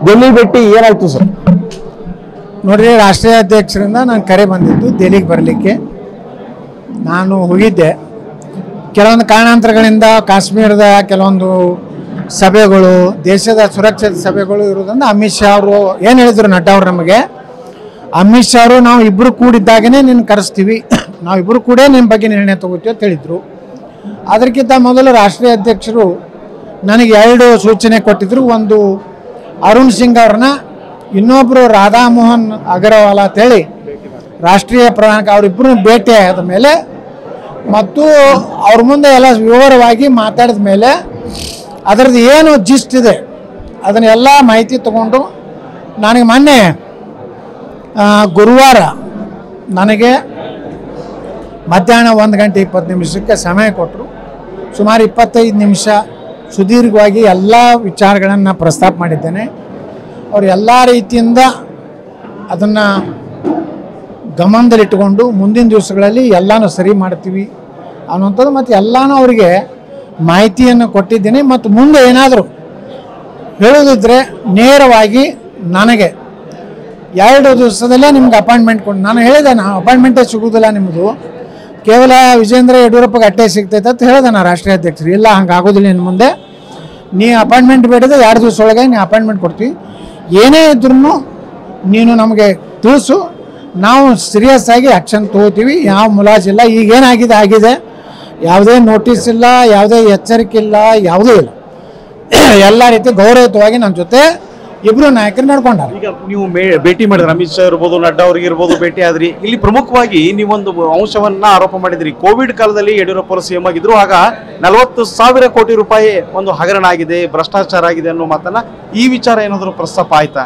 ಡೆಲ್ಲಿ ಭೇಟಿ ಏನಾಯ್ತು ಸರ್? ನೋಡ್ರಿ, ರಾಷ್ಟ್ರೀಯ ಅಧ್ಯಕ್ಷರಿಂದ ನಾನು ಕರೆ ಬಂದಿದ್ದು ದೆಹಲಿಗೆ ಬರಲಿಕ್ಕೆ. ನಾನು ಹೋಗಿದ್ದೆ. ಕೆಲವೊಂದು ಕಾರಣಾಂತರಗಳಿಂದ ಕಾಶ್ಮೀರದ ಕೆಲವೊಂದು ಸಭೆಗಳು, ದೇಶದ ಸುರಕ್ಷಿತ ಸಭೆಗಳು ಇರೋದ್ರಿಂದ ಅಮಿತ್ ಶಾ ಅವರು ಏನು ಹೇಳಿದರು, ನಡ್ಡಾ ಅವರು ನಮಗೆ, ಅಮಿತ್ ಶಾ ಅವರು ನಾವು ಇಬ್ಬರು ಕೂಡಿದ್ದಾಗೇ ನಿನ್ನ ಕರೆಸ್ತೀವಿ, ನಾವಿಬ್ಬರು ಕೂಡ ನಿಮ್ಮ ಬಗ್ಗೆ ನಿರ್ಣಯ ತಗೋತೀವಿ ಅಂತ ಹೇಳಿದರು. ಅದಕ್ಕಿಂತ ಮೊದಲು ರಾಷ್ಟ್ರೀಯ ಅಧ್ಯಕ್ಷರು ನನಗೆ 2 ಸೂಚನೆ ಕೊಟ್ಟಿದ್ದರು. ಒಂದು ಅರುಣ್ ಸಿಂಗ್ ಅವ್ರನ್ನ, ಇನ್ನೊಬ್ಬರು ರಾಧಾ ಮೋಹನ್ ಅಗರ್ವಾಲ್ ಅಂತೇಳಿ ರಾಷ್ಟ್ರೀಯ ಪ್ರಧಾನ, ಅವರಿಬ್ಬರು ಭೇಟಿ ಆದ ಮೇಲೆ ಮತ್ತು ಅವ್ರ ಮುಂದೆ ಎಲ್ಲ ವಿವರವಾಗಿ ಮಾತಾಡಿದ ಮೇಲೆ ಅದರದ್ದು ಏನು ಜಿಸ್ಟ್ ಇದೆ ಅದನ್ನೆಲ್ಲ ಮಾಹಿತಿ ತಗೊಂಡು ನನಗೆ ಮೊನ್ನೆ ಗುರುವಾರ ನನಗೆ ಮಧ್ಯಾಹ್ನ 1:20 ಸಮಯ ಕೊಟ್ಟರು. ಸುಮಾರು 25 ನಿಮಿಷ ಸುದೀರ್ಘವಾಗಿ ಎಲ್ಲ ವಿಚಾರಗಳನ್ನು ಪ್ರಸ್ತಾಪ ಮಾಡಿದ್ದೇನೆ. ಅವರು ಎಲ್ಲ ರೀತಿಯಿಂದ ಅದನ್ನು ಗಮನದಲ್ಲಿಟ್ಟುಕೊಂಡು ಮುಂದಿನ ದಿವಸಗಳಲ್ಲಿ ಎಲ್ಲನೂ ಸರಿ ಮಾಡ್ತೀವಿ ಅನ್ನುವಂಥದ್ದು ಮತ್ತು ಎಲ್ಲನೂ ಅವರಿಗೆ ಮಾಹಿತಿಯನ್ನು ಕೊಟ್ಟಿದ್ದೀನಿ. ಮತ್ತು ಮುಂದೆ ಏನಾದರೂ ಹೇಳೋದಿದ್ದರೆ ನೇರವಾಗಿ ನನಗೆ 2 ದಿವಸದಲ್ಲೇ ನಿಮ್ಗೆ ಅಪಾಯಿಂಟ್ಮೆಂಟ್ ಕೊಟ್ಟು, ನಾನು ಹೇಳಿದೆ, ನಾನು ಅಪಾಯಿಂಟ್ಮೆಂಟೇ ಸಿಗೋದಿಲ್ಲ ನಿಮ್ಮದು, ಕೇವಲ ವಿಜೇಂದ್ರ ಯಡಿಯೂರಪ್ಪಗೆ ಅಟ್ಟೆ ಸಿಗ್ತೈತೆ ಅಂತ ಹೇಳಿದೆ ನಾನು ರಾಷ್ಟ್ರೀಯ ಅಧ್ಯಕ್ಷರು. ಇಲ್ಲ, ಹಂಗೆ ಆಗೋದಿಲ್ಲ, ಇನ್ನು ಮುಂದೆ ನೀ ಅಪಾಯಿಂಟ್ಮೆಂಟ್ ಬೇಡಿದೆ 2 ದಿವಸ ಒಳಗೆ ನೀ ಅಪಾಯಿಂಟ್ಮೆಂಟ್ ಕೊಡ್ತೀವಿ, ಏನೇ ಇದ್ರೂ ನೀನು ನಮಗೆ ತಿಳಿಸು, ನಾವು ಸೀರಿಯಸ್ ಆಗಿ ಆ್ಯಕ್ಷನ್ ತೊಗೋತೀವಿ, ಯಾವ ಮುಲಾಜಿಲ್ಲ. ಈಗೇನಾಗಿದೆ ಆಗಿದೆ, ಯಾವುದೇ ನೋಟಿಸ್ ಇಲ್ಲ, ಯಾವುದೇ ಎಚ್ಚರಿಕೆ ಇಲ್ಲ, ಯಾವುದೂ ಇಲ್ಲ. ಎಲ್ಲ ರೀತಿ ಗೌರವಯುತವಾಗಿ ನನ್ನ ಜೊತೆ ಇಬ್ಬರು ನಾಯಕರು ನಡ್ಕೊಂಡಾರೆ. ಈಗ ನೀವು ಭೇಟಿ ಮಾಡಿದ್ರೆ ಅಮಿತ್ ಶಾ ಇರ್ಬೋದು, ನಡ್ಡಾ ಅವ್ರಿಗೆ ಇರ್ಬೋದು, ಭೇಟಿ ಆದ್ರಿ. ಇಲ್ಲಿ ಪ್ರಮುಖವಾಗಿ ನೀವೊಂದು ಅಂಶವನ್ನ ಆರೋಪ ಮಾಡಿದ್ರಿ. ಕೋವಿಡ್ ಕಾಲದಲ್ಲಿ ಯಡಿಯೂರಪ್ಪ ಅವರು ಸಿಎಂ ಆಗಿದ್ರು, ಆಗ 40,000 ಕೋಟಿ ರೂಪಾಯಿ ಒಂದು ಹಗರಣ ಆಗಿದೆ, ಭ್ರಷ್ಟಾಚಾರ ಆಗಿದೆ ಅನ್ನೋ ಮಾತನ್ನ, ಈ ವಿಚಾರ ಏನಾದರೂ ಪ್ರಸ್ತಾಪ ಆಯ್ತಾ?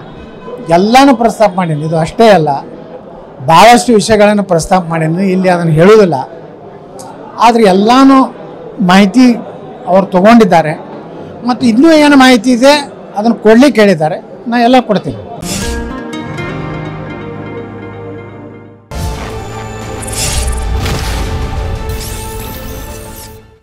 ಎಲ್ಲನೂ ಪ್ರಸ್ತಾಪ ಮಾಡೀನಿ. ಇದು ಅಷ್ಟೇ ಅಲ್ಲ, ಭಾಳಷ್ಟು ವಿಷಯಗಳನ್ನು ಪ್ರಸ್ತಾಪ ಮಾಡೀನಿ, ಇಲ್ಲಿ ಅದನ್ನು ಹೇಳೋದಿಲ್ಲ. ಆದರೆ ಎಲ್ಲನೂ ಮಾಹಿತಿ ಅವ್ರು ತೊಗೊಂಡಿದ್ದಾರೆ ಮತ್ತು ಇನ್ನೂ ಏನು ಮಾಹಿತಿ ಇದೆ ಅದನ್ನು ಕೊಡ್ಲಿಕ್ಕೆ ಹೇಳಿದ್ದಾರೆ, ನಾನು ಎಲ್ಲ ಕೊಡ್ತೀನಿ.